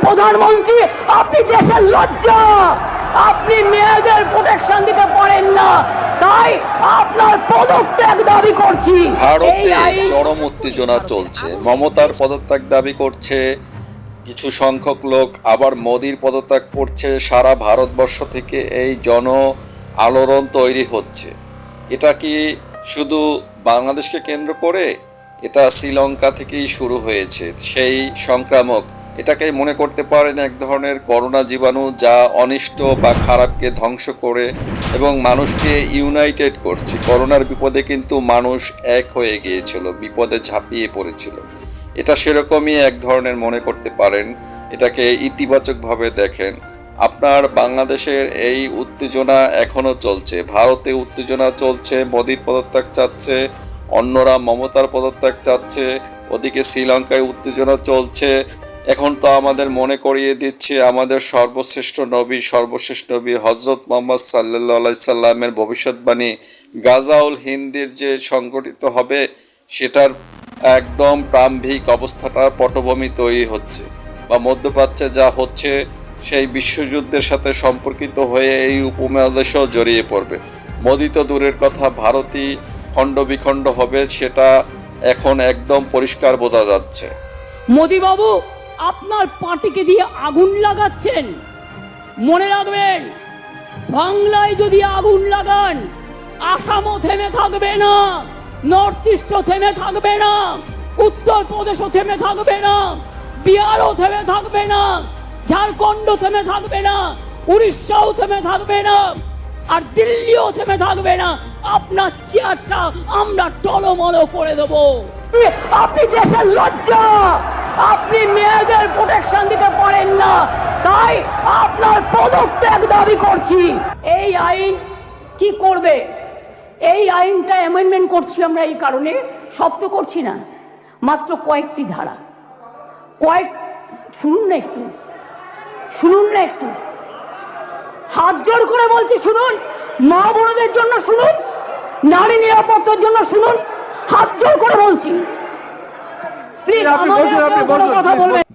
প্রধানমন্ত্রী, আপনি দেশের লজ্জা। আপনি মেয়েদের প্রোটেকশন দিতে পারেন না, তাই আপনার পদত্যাগ দাবি করছি। ভারতে চরম উত্তেজনা চলছে। মমতার পদত্যাগ দাবি করছে কিছু সংখ্যক লোক, আবার মোদির পদত্যাগ করছে। সারা ভারতবর্ষ থেকে এই জন আলোড়ন তৈরি হচ্ছে। এটা কি শুধু বাংলাদেশকে কেন্দ্র করে? এটা শ্রীলঙ্কা থেকেই শুরু হয়েছে সেই সংক্রামক। এটাকে মনে করতে পারেন এক ধরনের করোনা জীবাণু, যা অনিষ্ট বা খারাপকে ধ্বংস করে এবং মানুষকে ইউনাইটেড করছে। করোনার বিপদে কিন্তু মানুষ এক হয়ে গিয়েছিল, বিপদে ঝাঁপিয়ে পড়েছিল। এটা সেরকমই এক ধরনের মনে করতে পারেন। এটাকে ইতিবাচকভাবে দেখেন। আপনার বাংলাদেশের এই উত্তেজনা এখনো চলছে, ভারতে উত্তেজনা চলছে, মোদির পদত্যাগ চাচ্ছে, অন্যরা মমতার পদত্যাগ চাচ্ছে, ওদিকে শ্রীলঙ্কায় উত্তেজনা চলছে। এখন তো আমাদের মনে করিয়ে দিচ্ছে আমাদের সর্বশ্রেষ্ঠ নবী হজরত মোহাম্মদ সাল্লাল্লাহু আলাইহি সাল্লামের ভবিষ্যৎবাণী গাজাউল হিন্দের যে সংগঠিত হবে, সেটার একদম প্রারম্ভিক অবস্থাটা পটভূমি তৈরি হচ্ছে, বা মধ্যপ্রাচ্যে যা হচ্ছে সেই বিশ্বযুদ্ধের সাথে সম্পর্কিত হয়ে এই উপমহাদেশও জড়িয়ে পড়বে। মোদি তো দূরের কথা, ভারতই খণ্ড বিখণ্ড হবে, সেটা এখন একদম পরিষ্কার বোঝা যাচ্ছে। মোদি বাবু, আপনার পার্টিকে দিয়ে আগুন লাগাচ্ছেন। মনে রাখবেন, বাংলায় যদি আগুন লাগান, আসামও থেমে থাকবে না, নর্থ ইস্টও থেমে থাকবে না, উত্তরপ্রদেশও থেমে থাকবে না, বিহারও থেমে থাকবে না, ঝাড়খণ্ড থেমে থাকবে না, উড়িষ্যাও থেমে থাকবে না, আর দিল্লিও থেমে থাকবে না। আপনার চেয়ারটা আমরা টলমল করে দেবো। আপনি দেশের লজ্জা। আপনি মেয়েদের প্রোটেকশন দিতে পারেন না, তাই আপনার পদত্যাগ দাবি করছি। এই আইন কি করবে? এই আইনটা অ্যামেন্ডমেন্ট করছি আমরা এই কারণে, সব তো করছি না, মাত্র কয়েকটি ধারা। শুনুন না একটু, হাত জোর করে বলছি শুনুন। মা বোনদের জন্য শুনুন, নারী নিরাপত্তার জন্য শুনুন, হাত জোর করে বলছি।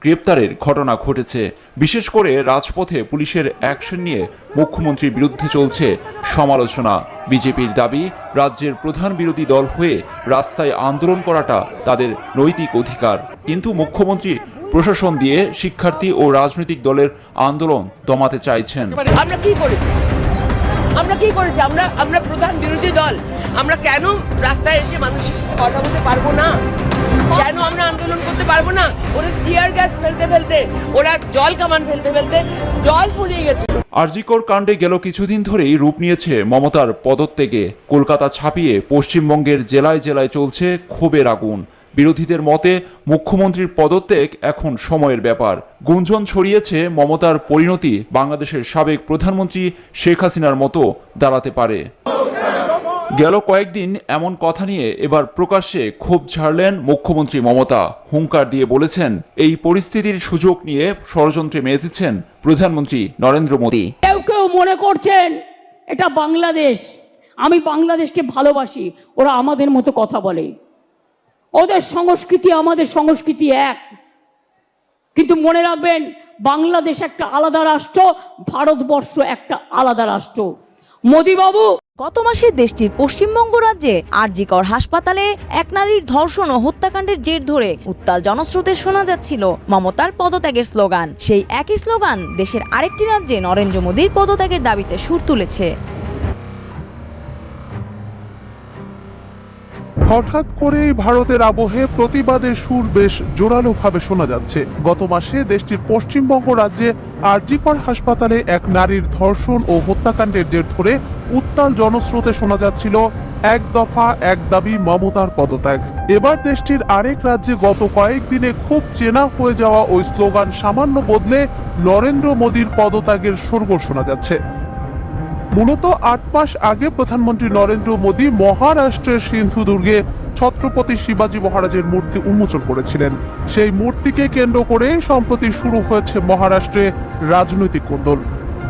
গ্রেপ্তারের ঘটনা ঘটেছে। বিশেষ করে রাজপথে পুলিশের অ্যাকশন নিয়ে মুখ্যমন্ত্রীর বিরুদ্ধে চলছে সমালোচনা। বিজেপির দাবি, রাজ্যের প্রধান বিরোধী দল হয়ে রাস্তায় আন্দোলন করাটা তাদের নৈতিক অধিকার, কিন্তু মুখ্যমন্ত্রী প্রশাসন দিয়ে শিক্ষার্থী ও রাজনৈতিক দলের আন্দোলন দমাতে চাইছেন। আমরা কি করেছি? আমরা প্রধান বিরোধী দল, আমরা কেন রাস্তায় এসে মানুষের সাথে কথা বলতে পারবো না? কেন আমরা আন্দোলন করতে পারবো না? ওরা টিয়ার গ্যাস ফেলতে, ওরা জল কামান ফেলতে জল ফুরিয়ে গেছে। আরজিকর কাণ্ডে গেল কিছুদিন ধরেই রূপ নিয়েছে মমতার পদত্যাগে। কলকাতা ছাপিয়ে পশ্চিমবঙ্গের জেলায় জেলায় চলছে ক্ষোভের আগুন। বিরোধীদের মতে মুখ্যমন্ত্রীর পদত্যাগ এখন সময়ের ব্যাপার। গুঞ্জন ছড়িয়েছে মমতার পরিণতি বাংলাদেশের সাবেক প্রধানমন্ত্রী শেখ হাসিনার মতো দাঁড়াতে পারে। গেল কয়েকদিন এমন কথা নিয়ে এবার প্রকাশ্যে ক্ষোভ ঝাড়লেন মুখ্যমন্ত্রী মমতা। হুঙ্কার দিয়ে বলেছেন, এই পরিস্থিতির সুযোগ নিয়ে ষড়যন্ত্রে মেতেছেন প্রধানমন্ত্রী নরেন্দ্র মোদী। কেউ মনে করছেন এটা বাংলাদেশ, আমি বাংলাদেশকে ভালোবাসি, ওরা আমাদের মতো কথা বলে, ওদের সংস্কৃতি আমাদের সংস্কৃতি এক। কিন্তু মনে রাখবেন, বাংলাদেশ একটা আলাদা রাষ্ট্র, ভারতবর্ষ একটা আলাদা রাষ্ট্র। মোদি বাবু, গত মাসে দেশটির পশ্চিমবঙ্গ রাজ্যে আরজিকর হাসপাতালে এক নারীর ধর্ষণ ও হত্যাকাণ্ডের জের ধরে উত্তাল জনস্রোতে শোনা যাচ্ছিল মমতার পদত্যাগের স্লোগান। সেই একই স্লোগান দেশের আরেকটি রাজ্যে নরেন্দ্র মোদীর পদত্যাগের দাবিতে সুর তুলেছে। হঠাৎ করেই ভারতের আবহে প্রতিবাদের সুর বেশ জোরালোভাবে শোনা যাচ্ছে। গত মাসে দেশটির পশ্চিমবঙ্গ রাজ্যে আরজিকর হাসপাতালে এক নারীর ধর্ষণ ও হত্যাকাণ্ডের জের ধরে উত্তাল জনস্রোতে শোনা যাচ্ছিল এক দফা এক দাবি মমতার পদত্যাগ। এবার দেশটির আরেক রাজ্যে গত কয়েকদিনে খুব চেনা হয়ে যাওয়া ওই স্লোগান সামান্য বদলে নরেন্দ্র মোদীর পদত্যাগের শোরগোল শোনা যাচ্ছে। মূলত ৮ মাস আগে প্রধানমন্ত্রী নরেন্দ্র মোদী মহারাষ্ট্রের সিন্ধুদুর্গে ছত্রপতি শিবাজী মহারাজের মূর্তি উন্মোচন করেছিলেন। সেই মূর্তিকে কেন্দ্র করে সম্প্রতি শুরু হয়েছে মহারাষ্ট্রে রাজনৈতিক কোন্দল।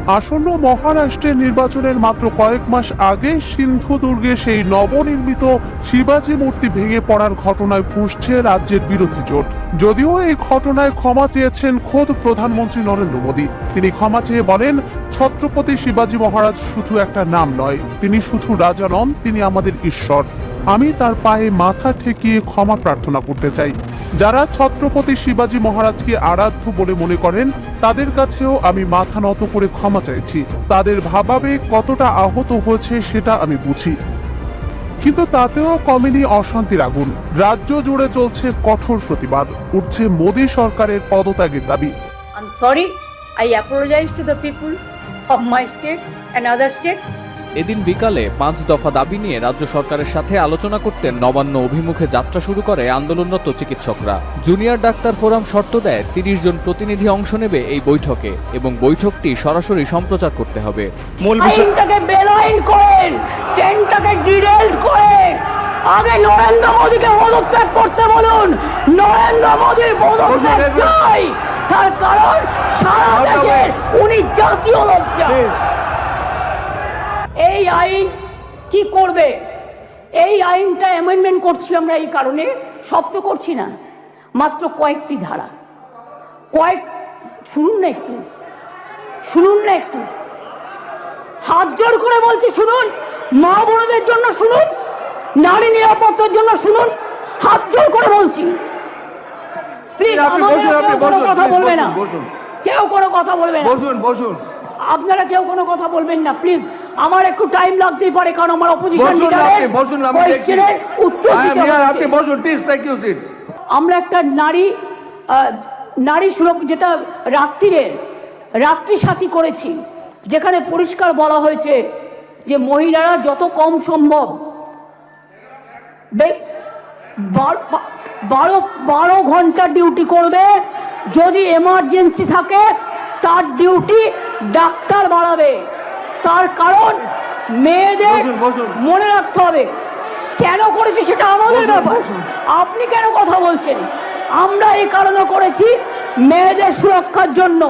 আসন্ন মহারাষ্ট্রের নির্বাচনের মাত্র কয়েক মাস আগে সিন্ধু দুর্গে সেই নবনির্মিত শিবাজি মূর্তি ভেঙে পড়ার ঘটনায় ফুঁসছে রাজ্যের বিরোধী জোট। যদিও এই ঘটনায় ক্ষমা চেয়েছেন খোদ প্রধানমন্ত্রী নরেন্দ্র মোদী। তিনি ক্ষমা চেয়ে বলেন, ছত্রপতি শিবাজি মহারাজ শুধু একটা নাম নয়, তিনি শুধু রাজা নন, তিনি আমাদের ঈশ্বর। আমি তার পায়ে মাথা ঠেকিয়ে ক্ষমা প্রার্থনা করতে চাই। যারা ছত্রপতি শিবাজি মহারাজকে আরাধ্য বলে মনে করেন, তাদের কাছেও আমি মাথা নত করে ক্ষমা চাইছি। তাদের ভাবাবেগ কতটা আহত হয়েছে সেটা আমি বুঝি, কিন্তু তাতেও কমেনি অশান্তির আগুন। রাজ্য জুড়ে চলছে কঠোর প্রতিবাদ, উঠছে মোদী সরকারের পদত্যাগের দাবি। I'm sorry. I apologize to the people of my state and other states. এদিন বিকালে 5 দফা দাবি নিয়ে রাজ্য সরকারের সাথে আলোচনা করতে নবান্ন অভিমুখে যাত্রা শুরু করে আন্দোলনরত চিকিৎসকরা। জুনিয়র ডাক্তার ফোরাম শর্ত দেয় 30 জন প্রতিনিধি অংশ নেবে এই বৈঠকে এবং বৈঠকটি সরাসরি সম্প্রচার করতে হবে। মূল বিষয়টাকে বেলাইন করেন, ট্রেনটাকে ডিরেল্ট করেন। আগে নরেন্দ্র মোদীকে পদত্যাগ করতে বলুন। নরেন্দ্র মোদীর পদত্যাগ চাই, তার কারণ সারা দেশের উনি জাতীয় লজ্জা। এই আইন কি করবে? এই আইনটা অ্যামেন্ডমেন্ট করছি আমরা এই কারণে, সব তো করছি না, মাত্র কয়েকটি ধারা। শুনুন না একটু, শুনুন না একটু, হাত জোর করে বলছি শুনুন। মা বোনদের জন্য শুনুন, নারী নিরাপত্তার জন্য শুনুন, হাত জোর করে বলছি। প্লিজ কোনো কথা বলবে না, কেউ কোনো কথা বলবে না, আপনারা কেউ কোনো কথা বলবেন না প্লিজ। আমার একটু টাইম লাগতেই পারে, কারণ আমার অপোজিশন লিডারের কোশ্চেনের উত্তর দিতে হবে। আমরা একটা নারী সুরক্ষা, যেটা রাত্রি সাথী করেছি, যেখানে পরিষ্কার বলা হয়েছে যে মহিলারা যত কম সম্ভব 12 ঘন্টা ডিউটি করবে। যদি এমার্জেন্সি থাকে তার ডিউটি ডাক্তার বাড়াবে। তার কারণ মেয়েদের মনে রাখতে হবে কেন করেছি, সেটা আমাদের ব্যাপার। আপনি কেন কথা বলছেন? আমরা এই কারণে করেছি মেয়েদের সুরক্ষার জন্য।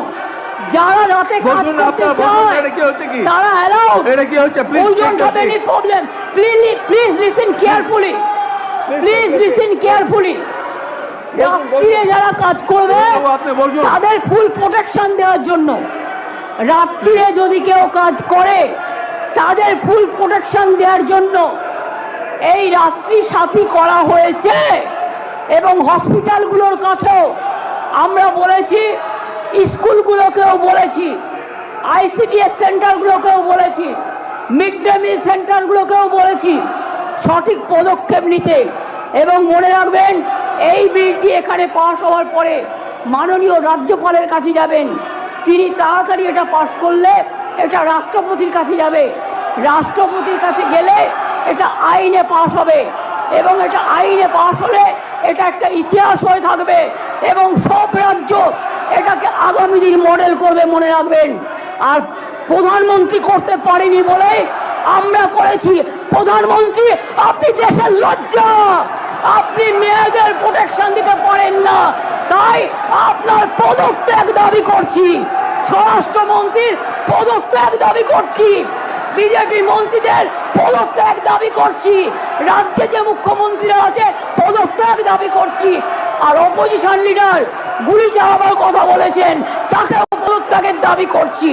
যারা রাতে কাজ করতে চায় তারা allowed. We don't have any problem. Please listen carefully. Please listen carefully. রাত্রিরে যারা কাজ করবে তাদের ফুল প্রোটেকশন দেওয়ার জন্য। রাত্রিরে যদি কেউ কাজ করে তাদের ফুল প্রোটেকশন দেওয়ার জন্য এই রাত্রি সাথী করা হয়েছে। এবং হসপিটালগুলোর কাছেও আমরা বলেছি, স্কুলগুলোকেও বলেছি, ICDS সেন্টারগুলোকেও বলেছি, মিড ডে মিল সেন্টারগুলোকেও বলেছি সঠিক পদক্ষেপ নিতে। এবং মনে রাখবেন, এই বিলটি এখানে পাশ হওয়ার পরে মাননীয় রাজ্যপালের কাছে যাবেন। তিনি তাড়াতাড়ি এটা পাশ করলে এটা রাষ্ট্রপতির কাছে যাবে। রাষ্ট্রপতির কাছে গেলে এটা আইনে পাশ হবে এবং এটা আইনে পাশ হলে এটা একটা ইতিহাস হয়ে থাকবে এবং সব রাজ্য এটাকে আগামী দিন মডেল করবে, মনে রাখবেন। আর প্রধানমন্ত্রী করতে পারেনি বলে আমরা করেছি। প্রধানমন্ত্রী, আপনি দেশের লজ্জা, আপনি মেয়েদের প্রোটেকশন দিতে পারেন না, তাই আপনার পদত্যাগ দাবি করছি। স্বরাষ্ট্রমন্ত্রীর পদত্যাগ দাবি করছি, বিজেপি মন্ত্রীদের পদত্যাগ দাবি করছি, রাজ্যে যে মুখ্যমন্ত্রীরা আছে পদত্যাগ দাবি করছি। আর অপোজিশন লিডার গুলি চালাবার কথা বলেছেন, তাকেও পদত্যাগের দাবি করছি।